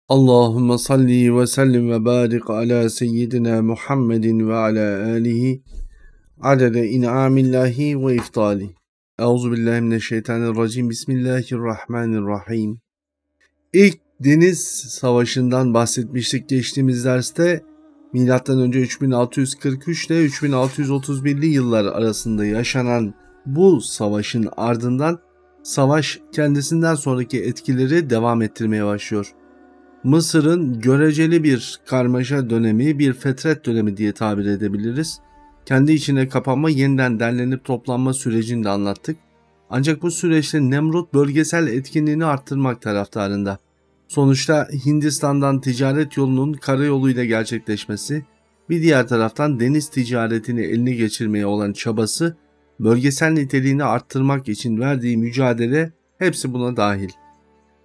Allahümme salli ve sellim ve barik ala seyyidina Muhammedin ve ala alihi adede in'amillahi ve iftali. Euzubillahimineşşeytanirracim. Bismillahirrahmanirrahim. İlk Deniz Savaşı'ndan bahsetmiştik geçtiğimiz derste. M.Ö. 3643 ile 3631'li yıllar arasında yaşanan bu savaşın ardından savaş kendisinden sonraki etkileri devam ettirmeye başlıyor. Mısır'ın göreceli bir karmaşa dönemi, bir fetret dönemi diye tabir edebiliriz. Kendi içine kapanma, yeniden derlenip toplanma sürecini de anlattık. Ancak bu süreçte Nemrut bölgesel etkinliğini arttırmak taraftarında. Sonuçta Hindistan'dan ticaret yolunun karayoluyla gerçekleşmesi, bir diğer taraftan deniz ticaretini eline geçirmeye olan çabası, bölgesel niteliğini arttırmak için verdiği mücadele hepsi buna dahil.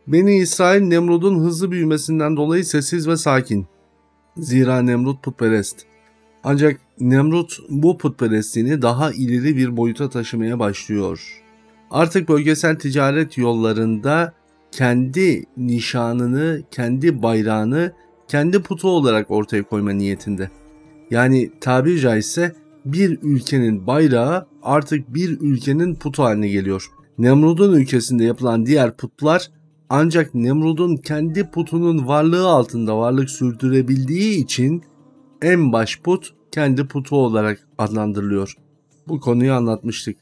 Beni İsrail Nemrut'un hızlı büyümesinden dolayı sessiz ve sakin. Zira Nemrut putperest. Ancak Nemrut bu putperestliğini daha ileri bir boyuta taşımaya başlıyor. Artık bölgesel ticaret yollarında kendi nişanını, kendi bayrağını, kendi putu olarak ortaya koyma niyetinde. Yani tabiri caizse bir ülkenin bayrağı artık bir ülkenin putu haline geliyor. Nemrut'un ülkesinde yapılan diğer putlar ancak Nemrut'un kendi putunun varlığı altında varlık sürdürebildiği için en baş put kendi putu olarak adlandırılıyor. Bu konuyu anlatmıştık.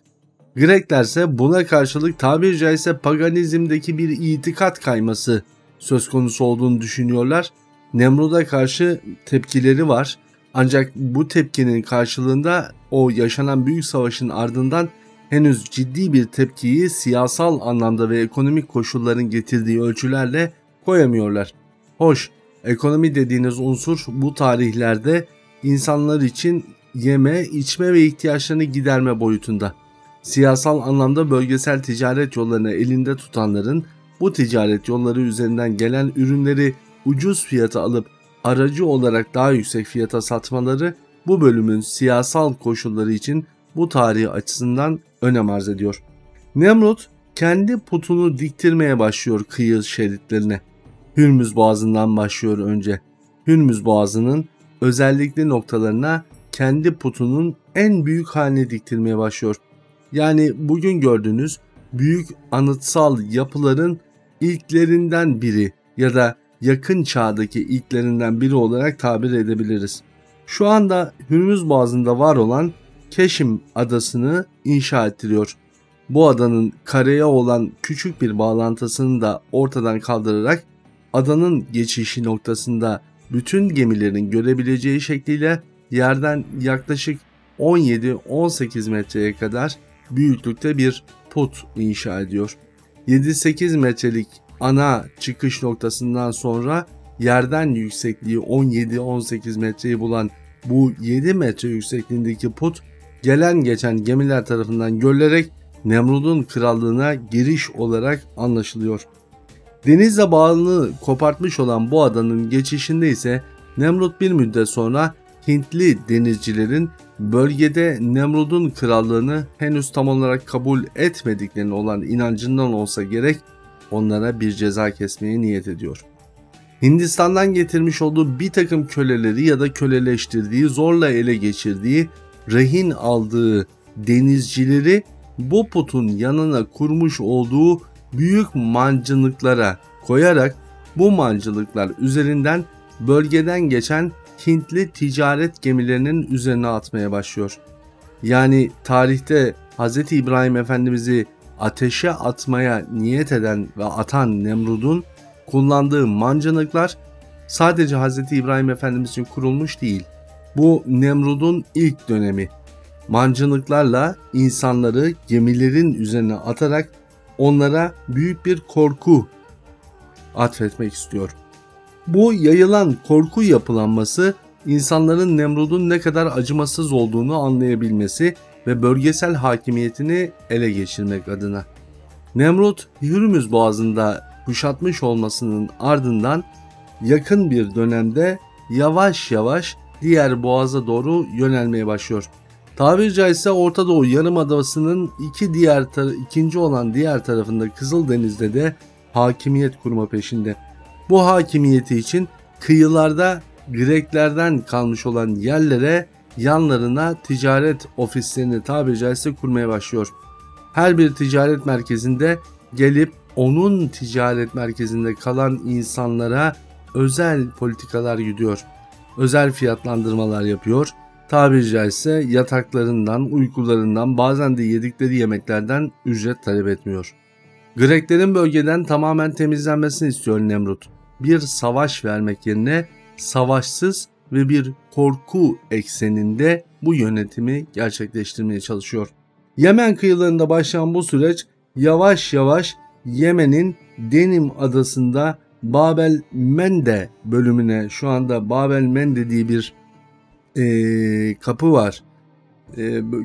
Grekler ise buna karşılık tabiri caizse paganizmdeki bir itikat kayması söz konusu olduğunu düşünüyorlar. Nemrut'a karşı tepkileri var. Ancak bu tepkinin karşılığında o yaşanan büyük savaşın ardından henüz ciddi bir tepkiyi siyasal anlamda ve ekonomik koşulların getirdiği ölçülerle koyamıyorlar. Hoş, ekonomi dediğiniz unsur bu tarihlerde insanlar için yeme, içme ve ihtiyaçlarını giderme boyutunda. Siyasal anlamda bölgesel ticaret yollarını elinde tutanların bu ticaret yolları üzerinden gelen ürünleri ucuz fiyata alıp aracı olarak daha yüksek fiyata satmaları bu bölümün siyasal koşulları için bu tarih açısından önem arz ediyor. Nemrut kendi putunu diktirmeye başlıyor kıyı şeritlerine. Hürmüz Boğazı'ndan başlıyor önce. Hürmüz Boğazı'nın özellikli noktalarına kendi putunun en büyük haline diktirmeye başlıyor. Yani bugün gördüğünüz büyük anıtsal yapıların ilklerinden biri ya da yakın çağdaki ilklerinden biri olarak tabir edebiliriz. Şu anda Hürmüz Boğazı'nda var olan Keşim adasını inşa ettiriyor. Bu adanın karaya olan küçük bir bağlantısını da ortadan kaldırarak adanın geçişi noktasında bütün gemilerin görebileceği şekliyle yerden yaklaşık 17-18 metreye kadar büyüklükte bir put inşa ediyor. 7-8 metrelik ana çıkış noktasından sonra yerden yüksekliği 17-18 metreyi bulan bu 7 metre yüksekliğindeki put gelen geçen gemiler tarafından görülerek Nemrut'un krallığına giriş olarak anlaşılıyor. Denizle bağını kopartmış olan bu adanın geçişinde ise Nemrut bir müddet sonra Hintli denizcilerin bölgede Nemrut'un krallığını henüz tam olarak kabul etmediklerine olan inancından olsa gerek onlara bir ceza kesmeye niyet ediyor. Hindistan'dan getirmiş olduğu bir takım köleleri ya da köleleştirdiği, zorla ele geçirdiği, rehin aldığı denizcileri bu putun yanına kurmuş olduğu büyük mancınıklara koyarak bu mancınıklar üzerinden bölgeden geçen Hintli ticaret gemilerinin üzerine atmaya başlıyor. Yani tarihte Hz. İbrahim Efendimiz'i ateşe atmaya niyet eden ve atan Nemrut'un kullandığı mancınıklar sadece Hz. İbrahim Efendimiz için kurulmuş değil. Bu Nemrut'un ilk dönemi. Mancınıklarla insanları gemilerin üzerine atarak onlara büyük bir korku atfetmek istiyor. Bu yayılan korku yapılanması insanların Nemrut'un ne kadar acımasız olduğunu anlayabilmesi ve bölgesel hakimiyetini ele geçirmek adına. Nemrut Hürmüz Boğazı'nda kuşatmış olmasının ardından yakın bir dönemde yavaş yavaş diğer boğaza doğru yönelmeye başlıyor. Tabiri caizse Orta Doğu Yarımadası'nın ikinci olan diğer tarafında Kızıldeniz'de de hakimiyet kurma peşinde. Bu hakimiyeti için kıyılarda Greklerden kalmış olan yerlere yanlarına ticaret ofislerini tabiri caizse kurmaya başlıyor. Her bir ticaret merkezinde gelip onun ticaret merkezinde kalan insanlara özel politikalar gidiyor. Özel fiyatlandırmalar yapıyor. Tabiri caizse yataklarından, uykularından, bazen de yedikleri yemeklerden ücret talep etmiyor. Greklerin bölgeden tamamen temizlenmesini istiyor Nemrut. Bir savaş vermek yerine savaşsız ve bir korku ekseninde bu yönetimi gerçekleştirmeye çalışıyor. Yemen kıyılarında başlayan bu süreç yavaş yavaş Yemen'in Denim adasında Babel Mende bölümüne, şu anda Babel Mende diye bir kapı var.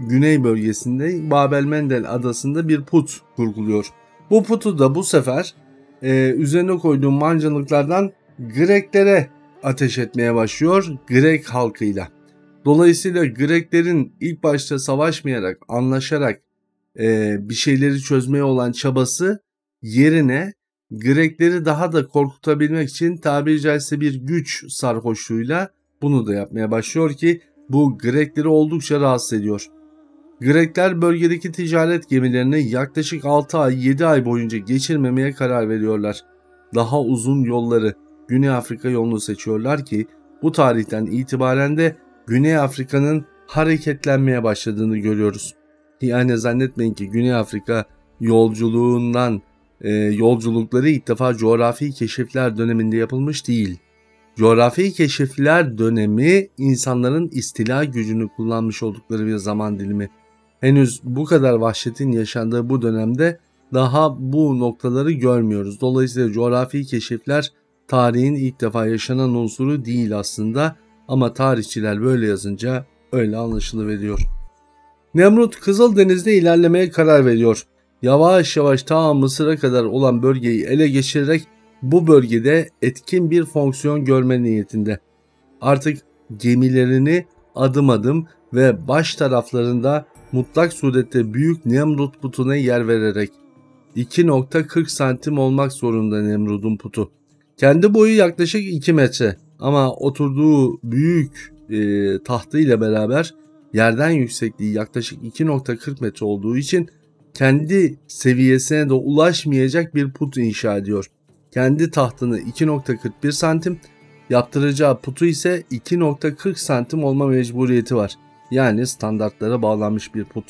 Güney bölgesinde Babel Mendel adasında bir put kurguluyor. Bu putu da bu sefer üzerine koyduğu mancınıklardan Greklere ateş etmeye başlıyor, Grek halkıyla. Dolayısıyla Greklerin ilk başta savaşmayarak, anlaşarak bir şeyleri çözmeye olan çabası yerine Grekleri daha da korkutabilmek için tabiri caizse bir güç sarhoşluğuyla bunu da yapmaya başlıyor ki bu Grekleri oldukça rahatsız ediyor. Grekler bölgedeki ticaret gemilerini yaklaşık 6 ay 7 ay boyunca geçirmemeye karar veriyorlar. Daha uzun yolları, Güney Afrika yolunu seçiyorlar ki bu tarihten itibaren de Güney Afrika'nın hareketlenmeye başladığını görüyoruz. Yani zannetmeyin ki Güney Afrika yolculukları ilk defa coğrafi keşifler döneminde yapılmış değil. Coğrafi keşifler dönemi insanların istila gücünü kullanmış oldukları bir zaman dilimi. Henüz bu kadar vahşetin yaşandığı bu dönemde daha bu noktaları görmüyoruz. Dolayısıyla coğrafi keşifler tarihin ilk defa yaşanan unsuru değil aslında, ama tarihçiler böyle yazınca öyle anlaşılıveriyor. Nemrut Kızıldeniz'de ilerlemeye karar veriyor. Yavaş yavaş ta Mısır'a kadar olan bölgeyi ele geçirerek bu bölgede etkin bir fonksiyon görme niyetinde. Artık gemilerini adım adım ve baş taraflarında mutlak surette büyük Nemrut putuna yer vererek 2.40 santim olmak zorunda Nemrut'un putu. Kendi boyu yaklaşık 2 metre ama oturduğu büyük tahtı ile beraber yerden yüksekliği yaklaşık 2.40 metre olduğu için kendi seviyesine de ulaşmayacak bir put inşa ediyor. Kendi tahtını 2.41 santim, yaptıracağı putu ise 2.40 santim olma mecburiyeti var. Yani standartlara bağlanmış bir put.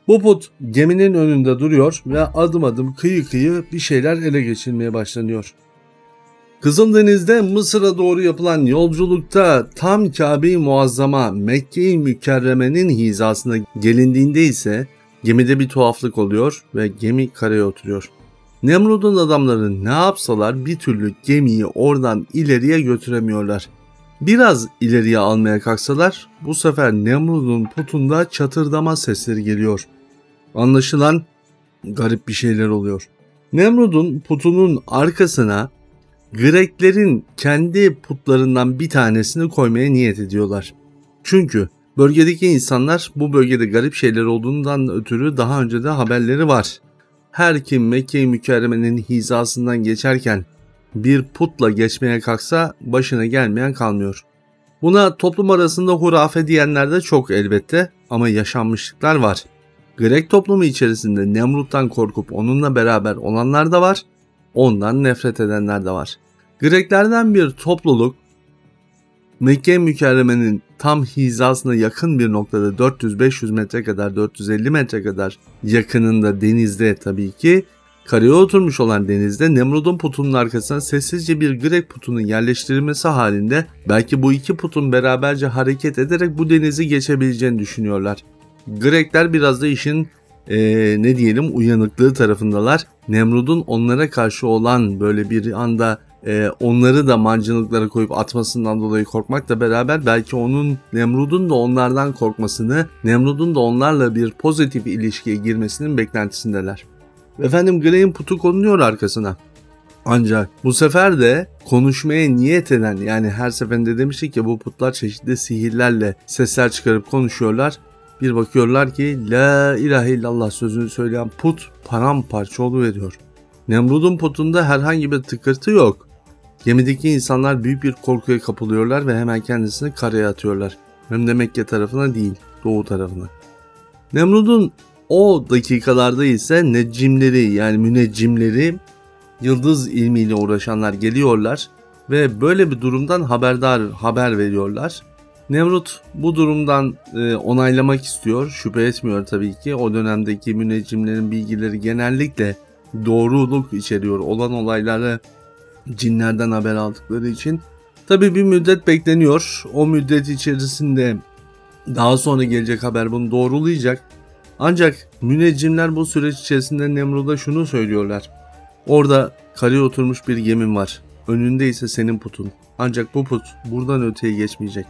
Bu put geminin önünde duruyor ve adım adım kıyı kıyı bir şeyler ele geçirmeye başlanıyor. Kızıldeniz'de Mısır'a doğru yapılan yolculukta tam Kabe-i Muazzama Mekke-i Mükerreme'nin hizasına gelindiğinde ise gemide bir tuhaflık oluyor ve gemi karaya oturuyor. Nemrut'un adamları ne yapsalar bir türlü gemiyi oradan ileriye götüremiyorlar. Biraz ileriye almaya kalksalar bu sefer Nemrut'un putunda çatırdama sesleri geliyor. Anlaşılan garip bir şeyler oluyor. Nemrut'un putunun arkasına Greklerin kendi putlarından bir tanesini koymaya niyet ediyorlar. Çünkü bölgedeki insanlar bu bölgede garip şeyler olduğundan ötürü daha önce de haberleri var. Her kim Mekke-i Mükerreme'nin hizasından geçerken bir putla geçmeye kalksa başına gelmeyen kalmıyor. Buna toplum arasında hurafe diyenler de çok elbette, ama yaşanmışlıklar var. Grek toplumu içerisinde Nemrut'tan korkup onunla beraber olanlar da var, ondan nefret edenler de var. Greklerden bir topluluk Mekke-i Mükerreme'nin tam hizasına yakın bir noktada 400-500 metre kadar, 450 metre kadar yakınında denizde, tabii ki karaya oturmuş olan denizde Nemrut'un putunun arkasına sessizce bir Grek putunun yerleştirilmesi halinde belki bu iki putun beraberce hareket ederek bu denizi geçebileceğini düşünüyorlar. Grekler biraz da işin uyanıklığı tarafındalar. Nemrut'un onlara karşı olan böyle bir anda onları da mancınıklara koyup atmasından dolayı korkmakla beraber belki Nemrut'un da onlardan korkmasını, Nemrut'un da onlarla bir pozitif ilişkiye girmesinin beklentisindeler. Efendim Grek'in putu konuluyor arkasına. Ancak bu sefer de konuşmaya niyet eden, yani her seferinde demiştik ki bu putlar çeşitli sihirlerle sesler çıkarıp konuşuyorlar. Bir bakıyorlar ki la ilahe illallah sözünü söyleyen put paramparça oluveriyor. Nemrut'un putunda herhangi bir tıkırtı yok. Gemideki insanlar büyük bir korkuya kapılıyorlar ve hemen kendisini karaya atıyorlar. Hem de Mekke tarafına değil, doğu tarafına. Nemrud'un o dakikalarda ise neccimleri, yani müneccimleri, yıldız ilmiyle uğraşanlar geliyorlar ve böyle bir durumdan haber veriyorlar. Nemrut bu durumdan onaylamak istiyor, şüphe etmiyor tabii ki. O dönemdeki müneccimlerin bilgileri genellikle doğruluk içeriyor. Olan olayları cinlerden haber aldıkları için. Tabii bir müddet bekleniyor. O müddet içerisinde daha sonra gelecek haber bunu doğrulayacak. Ancak müneccimler bu süreç içerisinde Nemrut'a şunu söylüyorlar. Orada karaya oturmuş bir gemin var. Önünde ise senin putun. Ancak bu put buradan öteye geçmeyecek.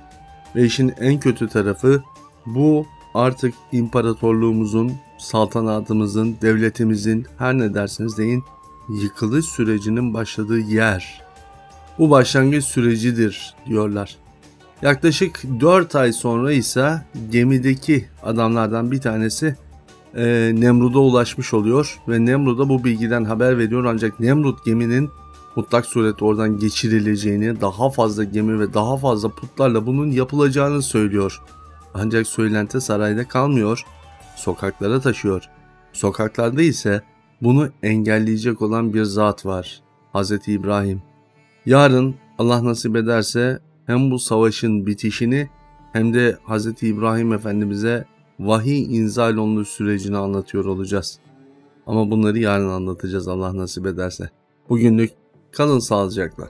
Ve işin en kötü tarafı, bu artık imparatorluğumuzun, saltanatımızın, devletimizin, her ne derseniz deyin, yıkılış sürecinin başladığı yer. Bu başlangıç sürecidir diyorlar. Yaklaşık 4 ay sonra ise gemideki adamlardan bir tanesi Nemrut'a ulaşmış oluyor ve Nemrut'a bu bilgiden haber veriyor. Ancak Nemrut geminin mutlak surette oradan geçirileceğini, daha fazla gemi ve daha fazla putlarla bunun yapılacağını söylüyor. Ancak söylenti sarayda kalmıyor, sokaklara taşıyor. Sokaklarda ise bunu engelleyecek olan bir zat var, Hz. İbrahim. Yarın Allah nasip ederse hem bu savaşın bitişini hem de Hz. İbrahim Efendimiz'e vahiy inzal oluş sürecini anlatıyor olacağız. Ama bunları yarın anlatacağız Allah nasip ederse. Bugünlük kalın sağlıcakla.